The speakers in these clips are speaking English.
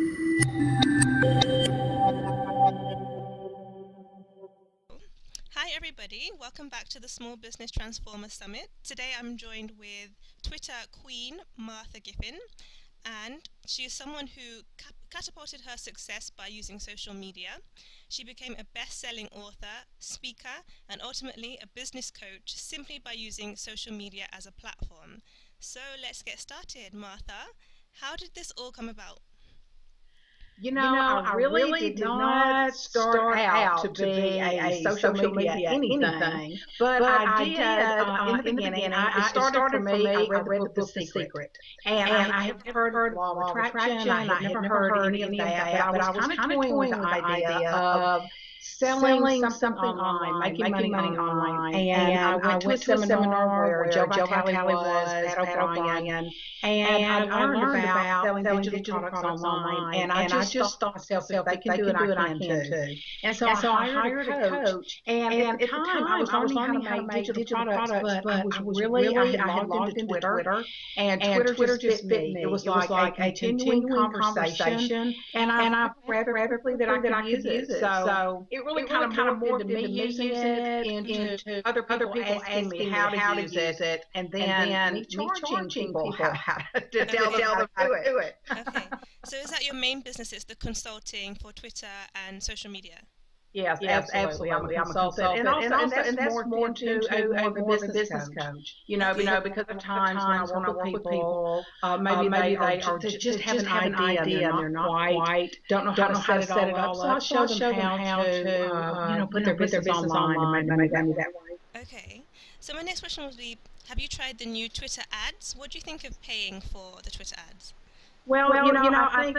Hi everybody, welcome back to the Small Business Transformer Summit. Today I'm joined with Twitter queen Martha Giffen, and she is someone who catapulted her success by using social media. She became a best-selling author, speaker, and ultimately a business coach simply by using social media as a platform. So let's get started. Martha, how did this all come about? I really did not start out to be a social media anything, but I did in the beginning. It started for me. I read the book The Secret, and I had heard of the law of attraction. I had never heard any of that, but I was kind of toying with the idea of selling something online, making money online. And I went to a seminar where Joe Vitale was, Pat O'Brien, and I learned about selling digital products online. And I just thought to myself, if they can do it, I can too. And so I hired a coach. And at the time, I was learning how to make digital products, but I had logged into Twitter, and Twitter just fit me. It was like a continuing conversation, and I rather quickly that I could use it. So it really kind of morphed into me using it, into other people asking me how to use it, and then me charging people how to tell them how to do it. Okay, so is that your main business, is the consulting for Twitter and social media? Yes, absolutely. I'm a consultant, and that's more into more of a business coach. Because at times when I work with people, maybe they just have an idea and they're not quite don't know how to set it up. So I show them how to put their business online and make money that way. Okay, so my next question would be, have you tried the new Twitter ads? What do you think of paying for the Twitter ads? Well, I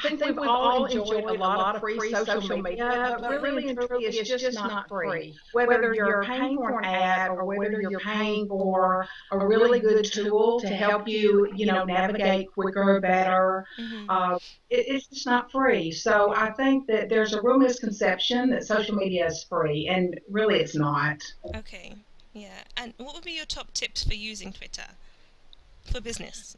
think we've all enjoyed a lot of free social media, but really and truly, it's just not free. Whether you're paying for an ad or whether you're paying for a really good tool to help you, navigate quicker, better, it's just not free. So I think that there's a real misconception that social media is free, and really it's not. Okay, yeah. And what would be your top tips for using Twitter for business?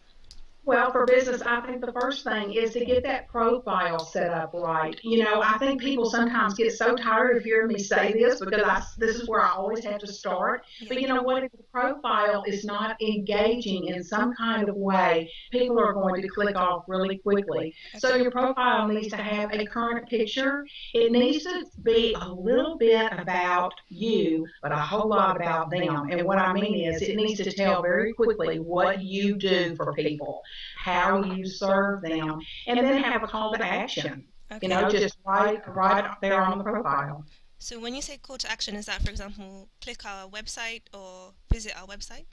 Well, for business, I think the first thing is to get that profile set up right. I think people sometimes get so tired of hearing me say this because this is where I always have to start. Yeah. But you know what? If the profile is not engaging in some kind of way, people are going to click off really quickly. So your profile needs to have a current picture. It needs to be a little bit about you, but a whole lot about them. And what I mean is it needs to tell very quickly what you do for people, how you serve them, and then have a call to action. Okay. Just right up there on the profile. So when you say call to action, is that, for example, click our website or visit our website?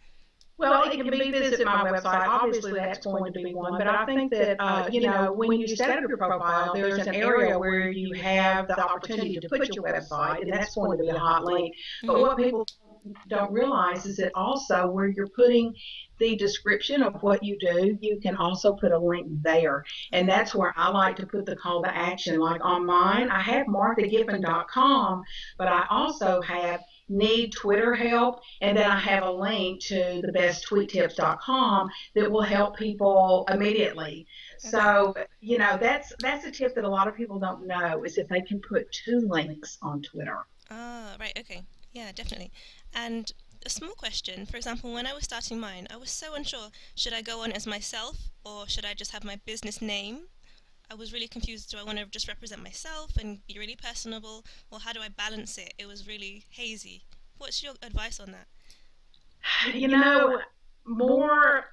Well, it can be visit my website. Obviously, that's going to be one. But I think that, when you set up your profile, there's an area where you have the opportunity to put your website, and that's going to be a hot link. But what people don't realize is that also where you're putting the description of what you do, you can also put a link there. And that's where I like to put the call to action. Like on mine, I have marthagiffen.com, but I also have need Twitter help, and then I have a link to thebesttweettips.com that will help people immediately. So, that's a tip that a lot of people don't know, is if they can put two links on Twitter. Ah, right, okay. Yeah, definitely. And a small question, for example, when I was starting mine, I was so unsure, should I go on as myself or should I just have my business name? I was really confused. Do I want to just represent myself and be really personable, or how do I balance it? It was really hazy. What's your advice on that? You know, more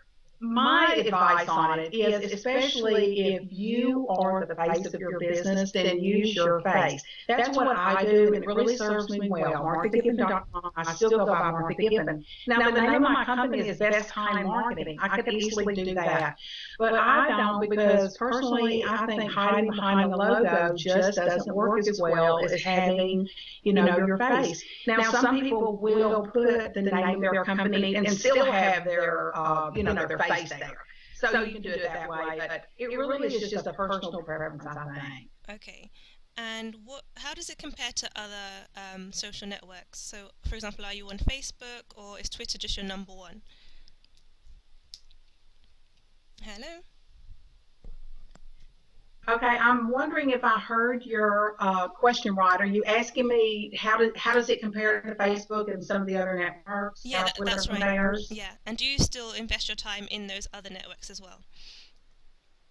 my advice on it is, especially if you are the face of your business, then use your face. That's what I do, and it really serves me well. MarthaGiffen.com. I still go by Martha Giffen. Now, the name of my company is Best Time Marketing. I could easily do that, but I don't, because personally, I think hiding behind the logo just doesn't work as well as having, your face. Now, some people will put the name of their company and still have their, their face there. So you can do it that way, but it really is just a personal preference, I think. Okay. And how does it compare to other social networks? So, for example, are you on Facebook, or is Twitter just your number one? Hello? Okay, I'm wondering if I heard your question right. Are you asking me how does it compare to Facebook and some of the other networks? Yeah, How Twitter that's right. compares? Yeah, and do you still invest your time in those other networks as well?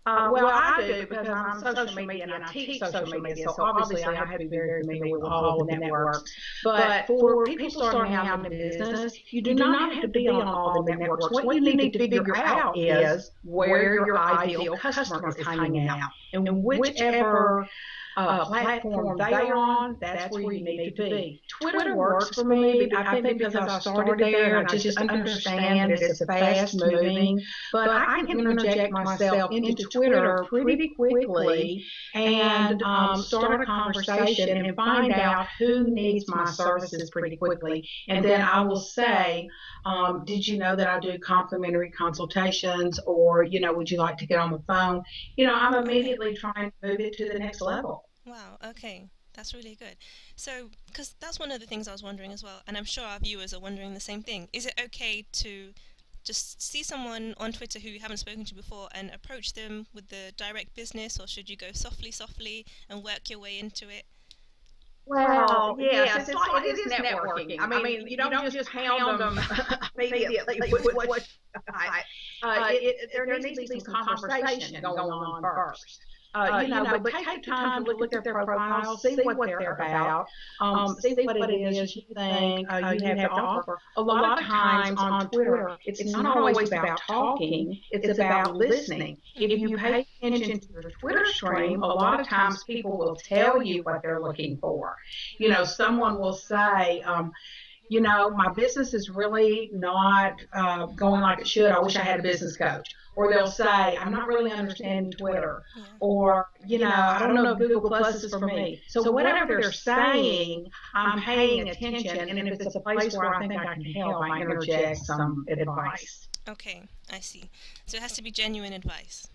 Well, I do because I'm social media and I teach social media, so obviously I have to be very familiar with all of the networks. But for people starting out in business, you do not have to be on all the networks. What you need to figure out is where your ideal customer is hanging out, and whichever platform they are on, that's where you need to be. Twitter works for me, but I think because I started there and I just understand that it's a fast moving, but I can interject myself into Twitter pretty quickly and start a conversation and find out who needs my services pretty quickly. And then I will say, did you know that I do complimentary consultations, or, would you like to get on the phone? I'm Okay. immediately trying to move it to the next level. Wow, okay. That's really good. So, because that's one of the things I was wondering as well, and I'm sure our viewers are wondering the same thing. Is it okay to just see someone on Twitter who you haven't spoken to before and approach them with the direct business, or should you go softly, softly and work your way into it? Well, yes, it is networking. I mean, you don't just pound them immediately with what you got. There needs to be some conversation going on first. But take the time to look at their profiles, see what they're about, see what it is you think you have to offer. A lot of times on Twitter, it's not always about talking, it's about listening. If you pay attention to your Twitter stream, a lot of times people will tell you what they're looking for. Someone will say, my business is really not going like it should. I wish I had a business coach. Or they'll say, I'm not really understanding Twitter. Yeah. Or, I don't know if Google Plus is for me. So whatever they're saying, I'm paying attention. And if it's a place where I think I can help, I interject some advice. Okay, I see. So it has to be genuine advice.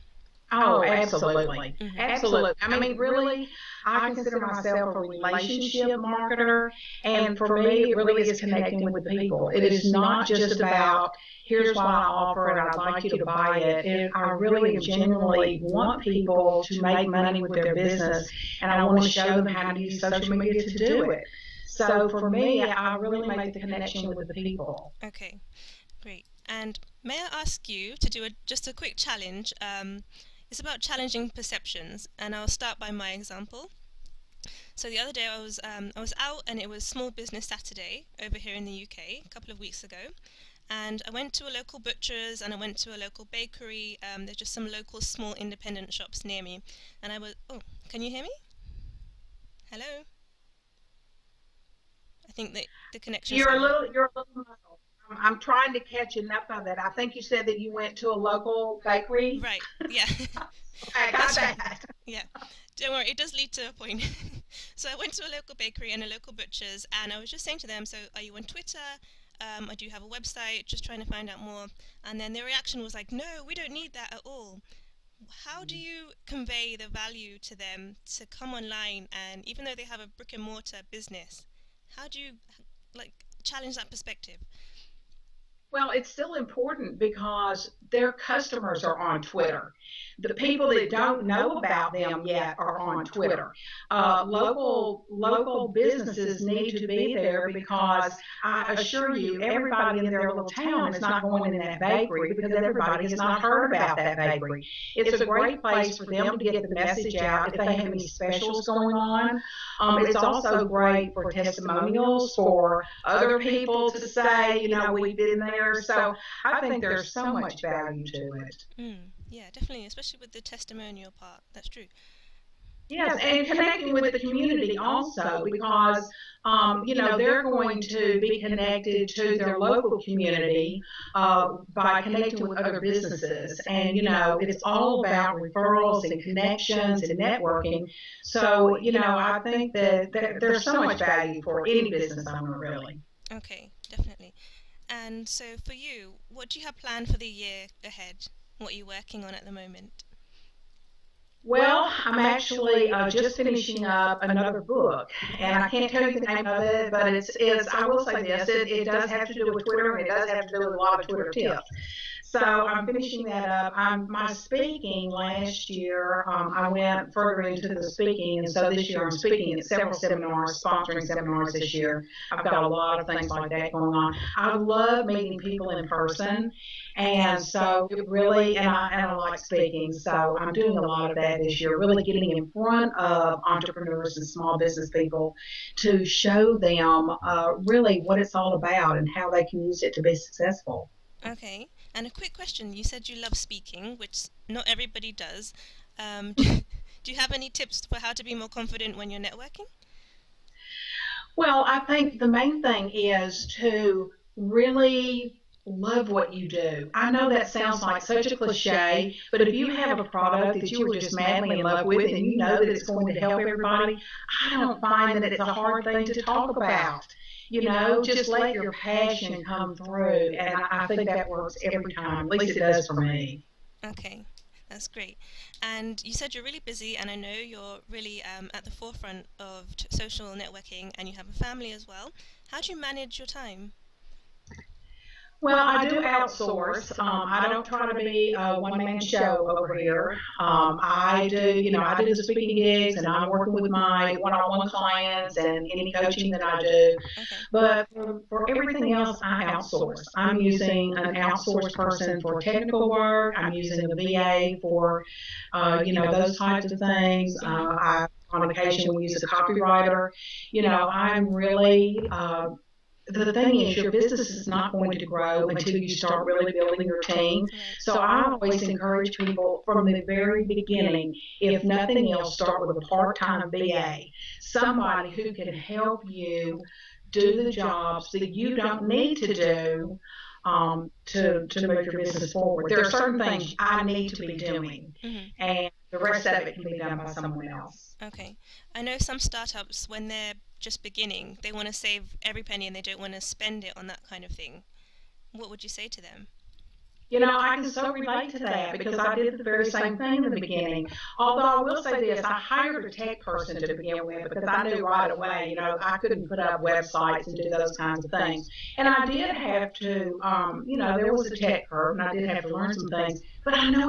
Oh, absolutely. Mhm. Absolutely. I mean, really, I consider myself a relationship marketer. And for me, it really is connecting with the people. It is not just about, here's what I offer and I'd like you to buy it. I really genuinely want people to make money with their business, and I want to show them how to use social media to do it. So for me, I really make the connection with the people. Okay, great. And may I ask you to do just a quick challenge? It's about challenging perceptions, and I'll start by my example. So the other day I was out, and it was Small Business Saturday over here in the UK a couple of weeks ago, and I went to a local butcher's and I went to a local bakery. There's just some local small independent shops near me, and can you hear me? Hello? I think the connection. You're a little muffled. I'm trying to catch enough of it. I think you said that you went to a local bakery. Right. Yeah. Okay, got that. Yeah. Don't worry, it does lead to a point. So I went to a local bakery and a local butcher's, and I was just saying to them, so are you on Twitter? I do have a website, just trying to find out more. And then their reaction was like, no, we don't need that at all. How do you convey the value to them to come online, and even though they have a brick and mortar business, how do you challenge that perspective? Well, it's still important because their customers are on Twitter. The people that don't know about them yet are on Twitter. Local businesses need to be there because I assure you, everybody in their little town is not going in that bakery because everybody has not heard about that bakery. It's a great place for them to get the message out if they have any specials going on. It's also great for testimonials for other people to say, we've been there. So I think there's so much value to it. Yeah, definitely, especially with the testimonial part. That's true. Yes, and connecting with the community also because, they're going to be connected to their local community by connecting with other businesses. And, it's all about referrals and connections and networking. So, I think that there's so much value for any business owner, really. Okay, definitely. And so for you, what do you have planned for the year ahead? What are you working on at the moment? Well, I'm actually just finishing up another book, and I can't tell you the name of it, but I will say this, it does have to do with Twitter, and it does have to do with a lot of Twitter tips. So I'm finishing that up. My speaking last year, I went further into the speaking, and so this year I'm speaking at several seminars, sponsoring seminars this year. I've got a lot of things like that going on. I love meeting people in person, and so it really, and I like speaking, so I'm doing a lot of that this year, really getting in front of entrepreneurs and small business people to show them really what it's all about and how they can use it to be successful. Okay. And a quick question. You said you love speaking, which not everybody does. Do you have any tips for how to be more confident when you're networking? Well, I think the main thing is to really love what you do. I know that sounds like such a cliche, but if you have a product that you are just madly in love with and you know that it's going to help everybody, I don't find that it's a hard thing to talk about. Just let your passion come through, and I think that works every time. At least it does for me. Okay, that's great. And you said you're really busy, and I know you're really at the forefront of social networking, and you have a family as well. How do you manage your time? Well, I do outsource. I don't try to be a one-man show over here. I do the speaking gigs, and I'm working with my one-on-one clients and any coaching that I do. Okay. But for everything else, I outsource. I'm using an outsourced person for technical work. I'm using a VA for, those types of things. On occasion, we use a copywriter. I'm really the thing is your business is not going to grow until you start really building your team. So I always encourage people from the very beginning, if nothing else, start with a part-time VA, somebody who can help you do the jobs that you don't need to do to move your business forward. There are certain things I need to be doing, and the rest of it can be done by someone else. Okay. I know some startups, when they're just beginning, they want to save every penny and they don't want to spend it on that kind of thing. What would you say to them? I can so relate to that because I did the very same thing in the beginning. Although I will say this, I hired a tech person to begin with because I knew right away, I couldn't put up websites and do those kinds of things. And I did have to, there was a tech curve and I did have to learn some things, but I know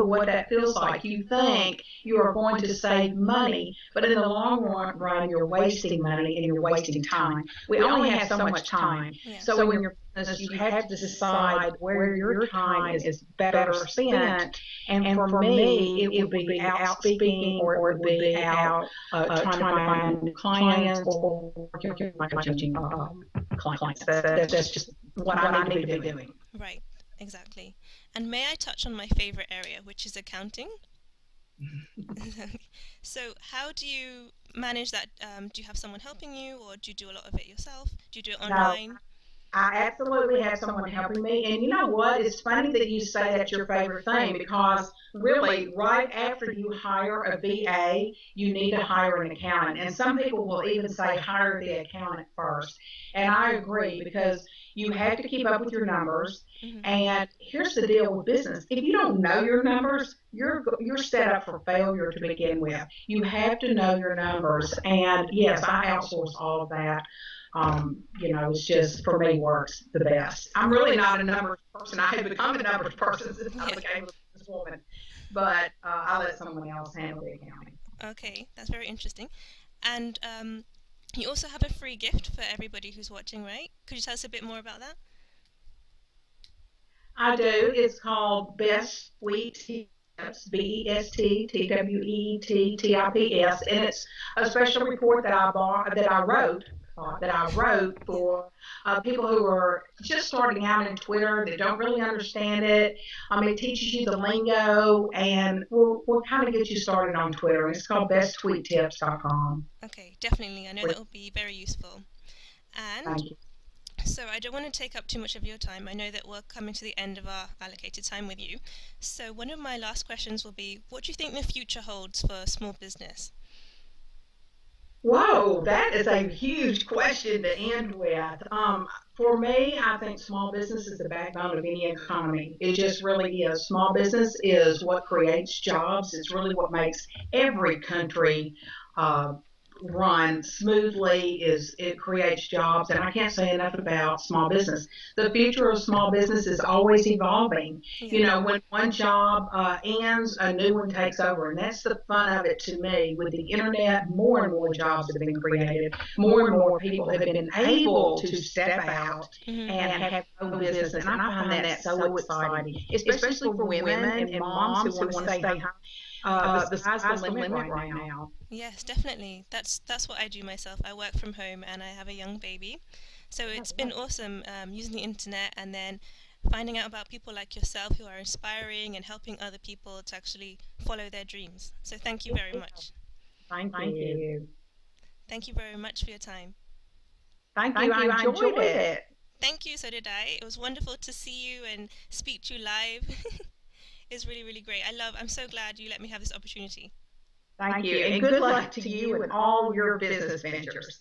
what that feels like. You think you are going to save money, but in the long run, you're wasting money and you're wasting time. We only have so much time. Yeah. So in your business, you have to decide where your time is better spent. And for me, it would be out speaking or it would be out trying to find new clients or working with my coaching clients. That's just what I need to be doing. Right, exactly. And may I touch on my favorite area, which is accounting? So how do you manage that? Do you have someone helping you, or do you do a lot of it yourself? Do you do it online? No, I absolutely have someone helping me. And you know what? It's funny that you say that's your favorite thing because really, right after you hire a VA, you need to hire an accountant. And some people will even say hire the accountant first. And I agree because you have to keep up with your numbers. And here's the deal with business. If you don't know your numbers, you're set up for failure to begin with. You have to know your numbers. And yes, I outsource all of that. It's just for me works the best. I'm really not a numbers person. I have become a numbers person since I became a businesswoman, but I let someone else handle the accounting. Okay, that's very interesting. And you also have a free gift for everybody who's watching, right? Could you tell us a bit more about that? I do. It's called Best Sweet Tips, BESTTWEETTIPS, and it's a special report that I wrote for people who are just starting out in Twitter that don't really understand it. It teaches you the lingo and will kind of get you started on Twitter. It's called besttweettips.com. Okay, definitely. I know that will be very useful. And Thank you. so I don't want to take up too much of your time. I know that we're coming to the end of our allocated time with you. So one of my last questions will be, what do you think the future holds for small business? Whoa, that is a huge question to end with. For me, I think small business is the backbone of any economy. It just really is. Small business is what creates jobs. It's really what makes every country run smoothly, it creates jobs, and I can't say enough about small business. The future of small business is always evolving. Yeah. You know, when one job ends, a new one takes over, and that's the fun of it to me. With the internet, more and more jobs have been created. More and more people have been able to step out Mhm. and have their own business, and I find that so exciting, especially for women and moms who want to stay home. The sky's the limit right now. Yes, definitely. That's what I do myself. I work from home and I have a young baby. So it's been awesome using the internet and then finding out about people like yourself who are inspiring and helping other people to actually follow their dreams. So thank you very much. Thank you. Thank you very much for your time. Thank you. I enjoyed it. Thank you, so did I. It was wonderful to see you and speak to you live. It's really, really great. I'm so glad you let me have this opportunity. Thank you. And good luck to you and all your business ventures.